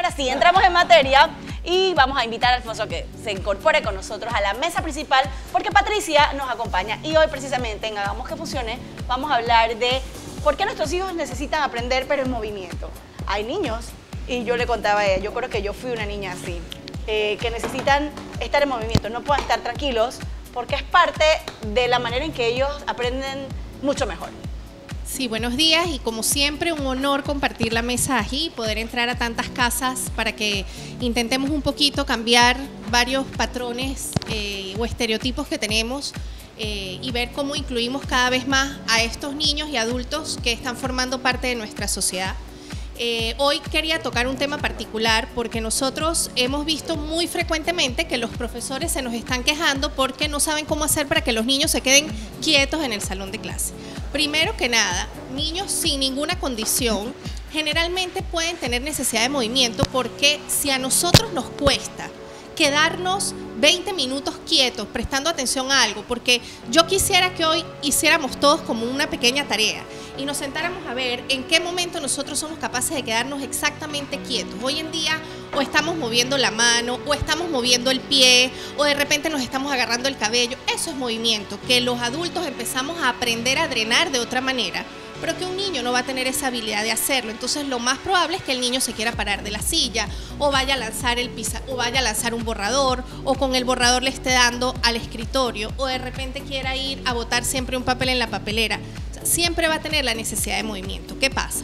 ahora sí, entramos en materia y vamos a invitar a Alfonso a que se incorpore con nosotros a la mesa principal porque Patricia nos acompaña y hoy precisamente en Hagamos que Funcione vamos a hablar de por qué nuestros hijos necesitan aprender pero en movimiento. Hay niños, y yo le contaba a ella, yo creo que yo fui una niña así, que necesitan estar en movimiento, no pueden estar tranquilos porque es parte de la manera en que ellos aprenden mucho mejor. Sí, buenos días y como siempre un honor compartir la mesa aquí, poder entrar a tantas casas para que intentemos un poquito cambiar varios patrones o estereotipos que tenemos y ver cómo incluimos cada vez más a estos niños y adultos que están formando parte de nuestra sociedad. Hoy quería tocar un tema particular porque nosotros hemos visto muy frecuentemente que los profesores se nos están quejando porque no saben cómo hacer para que los niños se queden quietos en el salón de clase. Primero que nada, niños sin ninguna condición generalmente pueden tener necesidad de movimiento porque si a nosotros nos cuesta quedarnos 20 minutos quietos, prestando atención a algo, porque yo quisiera que hoy hiciéramos todos como una pequeña tarea y nos sentáramos a ver en qué momento nosotros somos capaces de quedarnos exactamente quietos. Hoy en día o estamos moviendo la mano, o estamos moviendo el pie, o de repente nos estamos agarrando el cabello. Eso es movimiento, que los adultos empezamos a aprender a drenar de otra manera, pero que un niño no va a tener esa habilidad de hacerlo. Entonces lo más probable es que el niño se quiera parar de la silla o vaya a lanzar o vaya a lanzar un borrador o con el borrador le esté dando al escritorio o de repente quiera ir a botar siempre un papel en la papelera. O sea, siempre va a tener la necesidad de movimiento. ¿Qué pasa?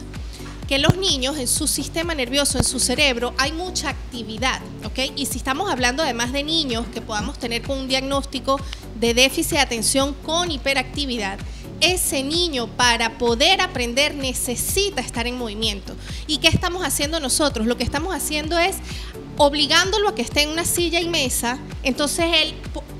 Que los niños en su sistema nervioso, en su cerebro, hay mucha actividad, ¿ok? Y si estamos hablando además de niños que podamos tener con un diagnóstico de déficit de atención con hiperactividad, ese niño para poder aprender necesita estar en movimiento. ¿Y qué estamos haciendo nosotros? Lo que estamos haciendo es obligándolo a que esté en una silla y mesa, entonces él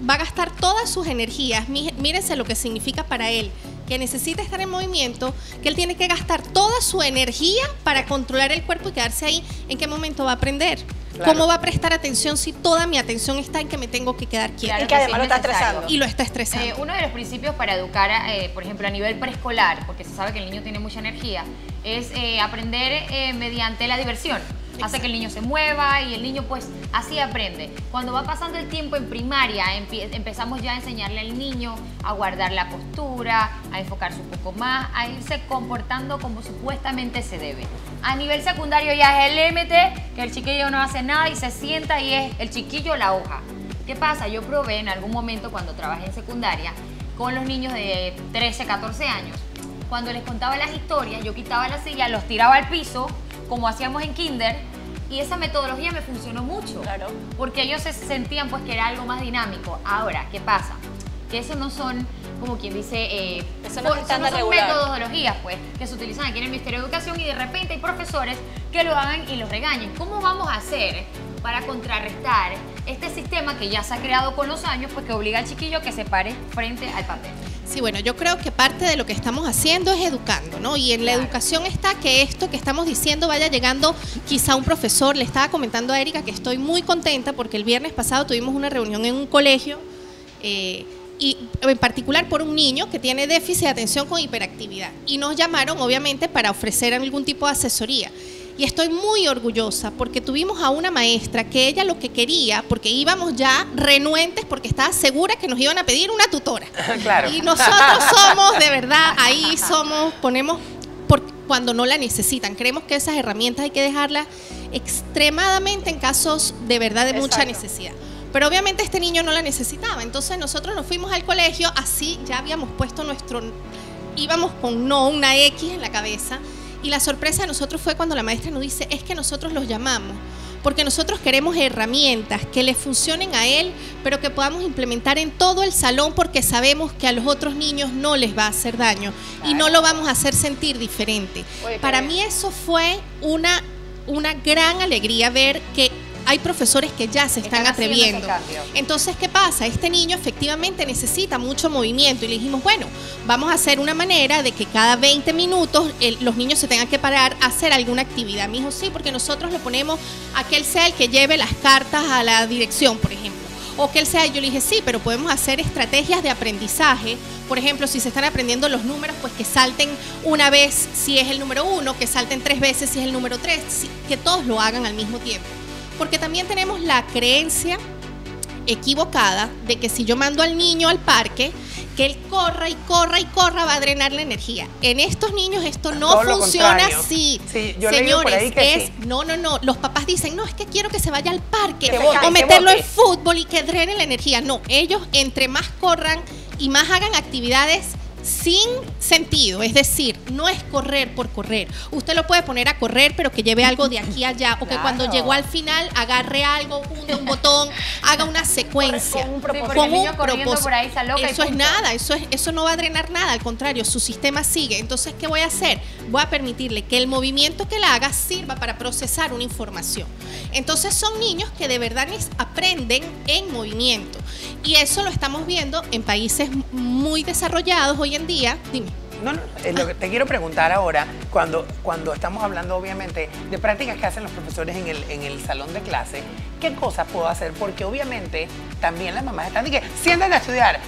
va a gastar todas sus energías. Mírense lo que significa para él, que necesita estar en movimiento, que él tiene que gastar toda su energía para controlar el cuerpo y quedarse ahí. ¿En qué momento va a aprender? Claro. ¿Cómo va a prestar atención si toda mi atención está en que me tengo que quedar quieta? Claro, y que además lo está estresando. Y lo está estresando. Uno de los principios para educar, por ejemplo, a nivel preescolar, porque se sabe que el niño tiene mucha energía, es aprender mediante la diversión. Exacto. Hace que el niño se mueva y el niño pues así aprende. Cuando va pasando el tiempo en primaria, empezamos ya a enseñarle al niño a guardar la postura, a enfocarse un poco más, a irse comportando como supuestamente se debe. A nivel secundario ya es el MT, que el chiquillo no hace nada y se sienta y es el chiquillo la hoja. ¿Qué pasa? Yo probé en algún momento cuando trabajé en secundaria con los niños de 13, 14 años. Cuando les contaba las historias, yo quitaba la silla, los tiraba al piso, como hacíamos en kinder, y esa metodología me funcionó mucho. Claro. Porque ellos se sentían pues que era algo más dinámico. Ahora, ¿qué pasa? Que eso no son, como quien dice, eso no son metodologías pues, que se utilizan aquí en el Ministerio de Educación y de repente hay profesores que lo hagan y los regañen. ¿Cómo vamos a hacer para contrarrestar este sistema que ya se ha creado con los años, pues que obliga al chiquillo a que se pare frente al papel? Sí, bueno, yo creo que parte de lo que estamos haciendo es educando, ¿no? Y en la educación está que esto que estamos diciendo vaya llegando quizá un profesor. Le estaba comentando a Erika que estoy muy contenta porque el viernes pasado tuvimos una reunión en un colegio y en particular por un niño que tiene déficit de atención con hiperactividad. Y nos llamaron, obviamente, para ofrecer algún tipo de asesoría. Y estoy muy orgullosa porque tuvimos a una maestra que ella lo que quería, porque íbamos ya renuentes porque estaba segura que nos iban a pedir una tutora. Claro. Y nosotros somos, de verdad, ahí ponemos cuando no la necesitan. Creemos que esas herramientas hay que dejarlas extremadamente en casos de verdad de mucha necesidad. Pero obviamente este niño no la necesitaba. Entonces nosotros nos fuimos al colegio, así ya habíamos puesto íbamos con una X en la cabeza. Y la sorpresa de nosotros fue cuando la maestra nos dice, es que nosotros los llamamos, porque nosotros queremos herramientas que le funcionen a él, pero que podamos implementar en todo el salón, porque sabemos que a los otros niños no les va a hacer daño y no lo vamos a hacer sentir diferente. Para mí eso fue una gran alegría ver que hay profesores que ya se están atreviendo. Entonces, ¿qué pasa? Este niño efectivamente necesita mucho movimiento y le dijimos, bueno, vamos a hacer una manera de que cada 20 minutos los niños se tengan que parar a hacer alguna actividad. Me dijo, sí, porque nosotros le ponemos a que él sea el que lleve las cartas a la dirección, por ejemplo. o que él sea, yo le dije, sí, pero podemos hacer estrategias de aprendizaje. Por ejemplo, si se están aprendiendo los números, pues que salten una vez si es el número 1, que salten 3 veces si es el número 3, que todos lo hagan al mismo tiempo. Porque también tenemos la creencia equivocada de que si yo mando al niño al parque, que él corra y corra y corra, va a drenar la energía. En estos niños esto no funciona así. Sí, yo señores, por ahí que sí. No. Los papás dicen, no, es que quiero que se vaya al parque o meterlo en fútbol y que drene la energía. No, ellos entre más corran y más hagan actividades sin sentido, es decir, no es correr por correr. Usted lo puede poner a correr, pero que lleve algo de aquí a allá, o que cuando llegó al final agarre algo, hunde un botón, haga una secuencia. Con un propósito. Por ahí, eso es nada, eso no va a drenar nada, al contrario, su sistema sigue. Entonces, ¿qué voy a hacer? Voy a permitirle que el movimiento que él haga sirva para procesar una información. Entonces, son niños que de verdad aprenden en movimiento. Y eso lo estamos viendo en países muy desarrollados hoy en día. Dime. No, lo que te quiero preguntar ahora, cuando estamos hablando obviamente de prácticas que hacen los profesores en el salón de clase, ¿qué cosas puedo hacer? Porque obviamente también las mamás están diciendo, siéntate a estudiar,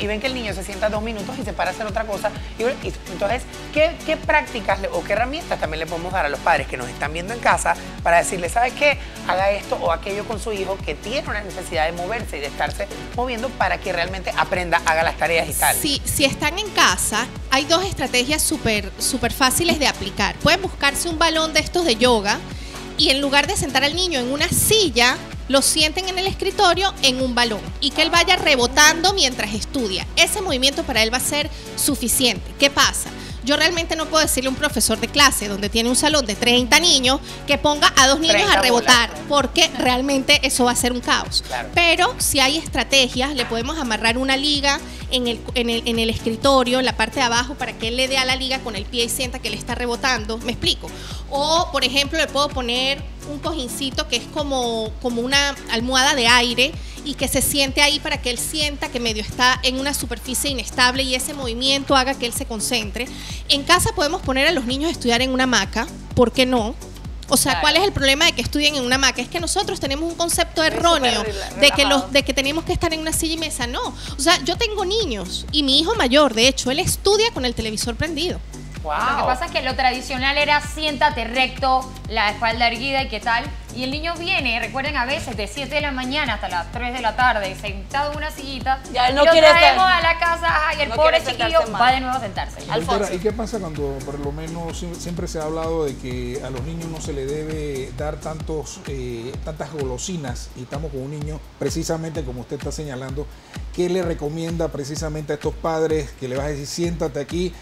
y ven que el niño se sienta 2 minutos y se para a hacer otra cosa. Y entonces, ¿qué prácticas o qué herramientas también le podemos dar a los padres que nos están viendo en casa para decirles, ¿sabes qué? Haga esto o aquello con su hijo que tiene una necesidad de moverse y de estarse moviendo para que realmente aprenda, haga las tareas y tal. Sí, si están en casa, hay 2 estrategias súper fáciles de aplicar. Pueden buscarse un balón de estos de yoga y en lugar de sentar al niño en una silla, lo sienten en el escritorio en un balón y que él vaya rebotando mientras estudia. Ese movimiento para él va a ser suficiente. ¿Qué pasa? Yo realmente no puedo decirle a un profesor de clase donde tiene un salón de 30 niños que ponga a 2 niños a rebotar, porque realmente eso va a ser un caos. Claro. Pero si hay estrategias, le podemos amarrar una liga en el escritorio, en la parte de abajo, para que él le dé a la liga con el pie y sienta que le está rebotando. ¿Me explico? O, por ejemplo, le puedo poner un cojincito que es como una almohada de aire y que se siente ahí para que él sienta que medio está en una superficie inestable y ese movimiento haga que él se concentre. En casa podemos poner a los niños a estudiar en una hamaca, ¿por qué no? O sea, ¿cuál es el problema de que estudien en una hamaca? Es que nosotros tenemos un concepto erróneo de que tenemos que estar en una silla y mesa. No, o sea, yo tengo niños y mi hijo mayor, de hecho, él estudia con el televisor prendido. Wow. Lo que pasa es que lo tradicional era siéntate recto, la espalda erguida y qué tal. Y el niño viene, recuerden, a veces de 7 de la mañana hasta las 3 de la tarde, sentado en una sillita, ya no y lo traemos a la casa y el pobre chiquillo va de nuevo a sentarse. Doctora, ¿y qué pasa cuando por lo menos siempre se ha hablado de que a los niños no se le debe dar tantas golosinas y estamos con un niño, precisamente como usted está señalando? ¿Qué le recomienda precisamente a estos padres que le vas a decir siéntate aquí,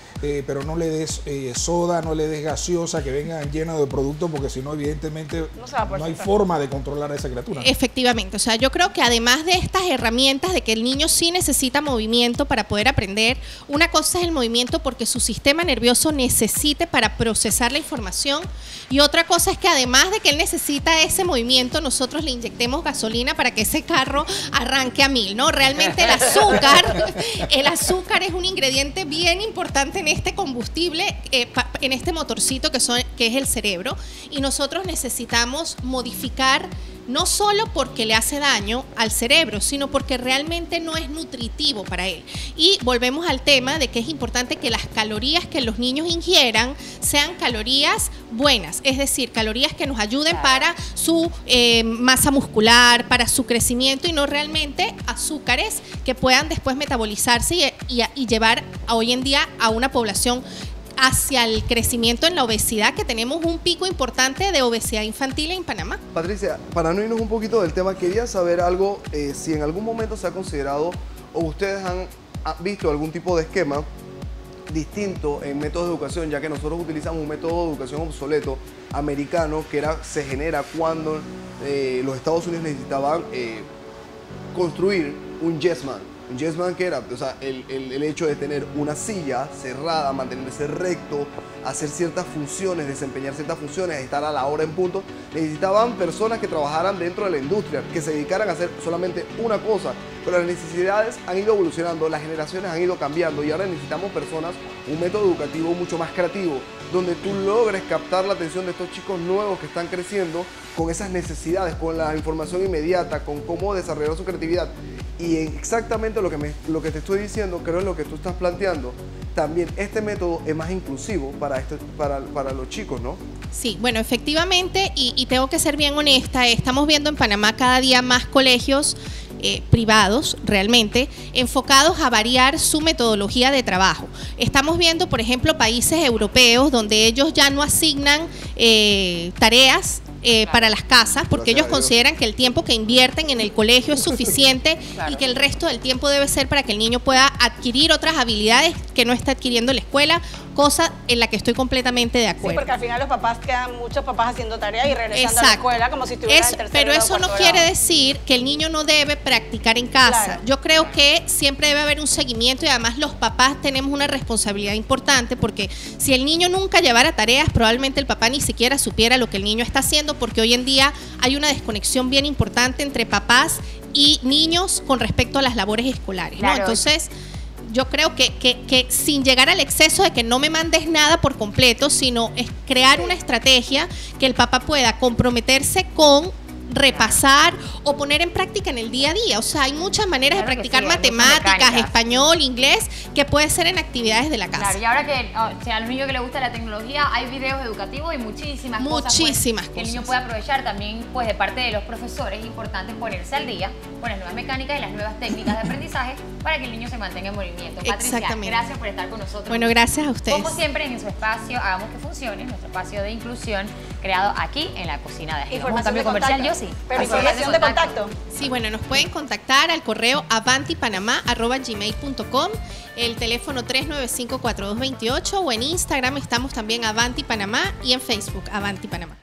pero no le des soda, no le des gaseosa, que vengan llenos de productos, porque si no evidentemente no hay forma de controlar a esa criatura? Efectivamente, o sea, yo creo que además de estas herramientas de que el niño sí necesita movimiento para poder aprender, una cosa es el movimiento porque su sistema nervioso necesite para procesar la información, y otra cosa es que además de que él necesita ese movimiento, nosotros le inyectemos gasolina para que ese carro arranque a 1000, ¿no? Realmente el azúcar es un ingrediente bien importante en este combustible, en este motorcito que es el cerebro, y nosotros necesitamos modificar no solo porque le hace daño al cerebro, sino porque realmente no es nutritivo para él. Y volvemos al tema de que es importante que las calorías que los niños ingieran sean calorías buenas, es decir, calorías que nos ayuden para su masa muscular, para su crecimiento, y no realmente azúcares que puedan después metabolizarse y llevar hoy en día a una población hacia el crecimiento en la obesidad, que tenemos un pico importante de obesidad infantil en Panamá. Patricia, para no irnos un poquito del tema, quería saber algo, si en algún momento se ha considerado o ustedes han visto algún tipo de esquema distinto en métodos de educación, ya que nosotros utilizamos un método de educación obsoleto americano que se genera cuando los Estados Unidos necesitaban construir un yes man. Un yes man, que era, o sea, el hecho de tener una silla cerrada, mantenerse recto, hacer ciertas funciones, desempeñar ciertas funciones, estar a la hora en punto. Necesitaban personas que trabajaran dentro de la industria, que se dedicaran a hacer solamente una cosa. pero las necesidades han ido evolucionando, las generaciones han ido cambiando y ahora necesitamos personas, un método educativo mucho más creativo, donde tú logres captar la atención de estos chicos nuevos que están creciendo con esas necesidades, con la información inmediata, con cómo desarrollar su creatividad. Y exactamente lo que te estoy diciendo, creo es lo que tú estás planteando. También este método es más inclusivo para los chicos, ¿no? Sí, bueno, efectivamente, y tengo que ser bien honesta, estamos viendo en Panamá cada día más colegios privados realmente enfocados a variar su metodología de trabajo. Estamos viendo, por ejemplo, países europeos donde ellos ya no asignan tareas para las casas, porque ellos consideran que el tiempo que invierten en el colegio es suficiente y que el resto del tiempo debe ser para que el niño pueda adquirir otras habilidades que no está adquiriendo en la escuela, cosa en la que estoy completamente de acuerdo. Sí, porque al final los papás quedan muchos papás haciendo tareas y regresando a la escuela como si estuvieran en tercero pero eso no quiere grado. decir que el niño no debe practicar en casa. Claro. Yo creo que siempre debe haber un seguimiento y además los papás tenemos una responsabilidad importante porque si el niño nunca llevara tareas, probablemente el papá ni siquiera supiera lo que el niño está haciendo, porque hoy en día hay una desconexión bien importante entre papás y niños con respecto a las labores escolares, ¿no? Claro. Entonces, yo creo que sin llegar al exceso de que no me mandes nada por completo, sino es crear una estrategia que el papá pueda comprometerse con repasar o poner en práctica en el día a día. O sea, hay muchas maneras Claro de que practicar sí, hay muchas matemáticas, mecánicas. español, inglés, que puede ser en actividades de la casa. Claro, y ahora que a los niños que les gusta la tecnología, hay videos educativos y muchísimas cosas que el niño puede aprovechar. También, pues, de parte de los profesores, es importante ponerse al día con las nuevas mecánicas y las nuevas técnicas de aprendizaje para que el niño se mantenga en movimiento. Patricia, Exactamente. gracias por estar con nosotros. Bueno, gracias a ustedes. Como siempre, en su espacio Hagamos que Funcione, nuestro espacio de inclusión creado aquí en la cocina de Agil. ¿Un Información cambio de comercial, contacto. Yossi? Pero Información información de contacto. Sí, bueno, nos pueden contactar al correo avantipanamá@gmail.com, el teléfono 395-4228 o en Instagram estamos también Avanti Panamá y en Facebook Avanti Panamá.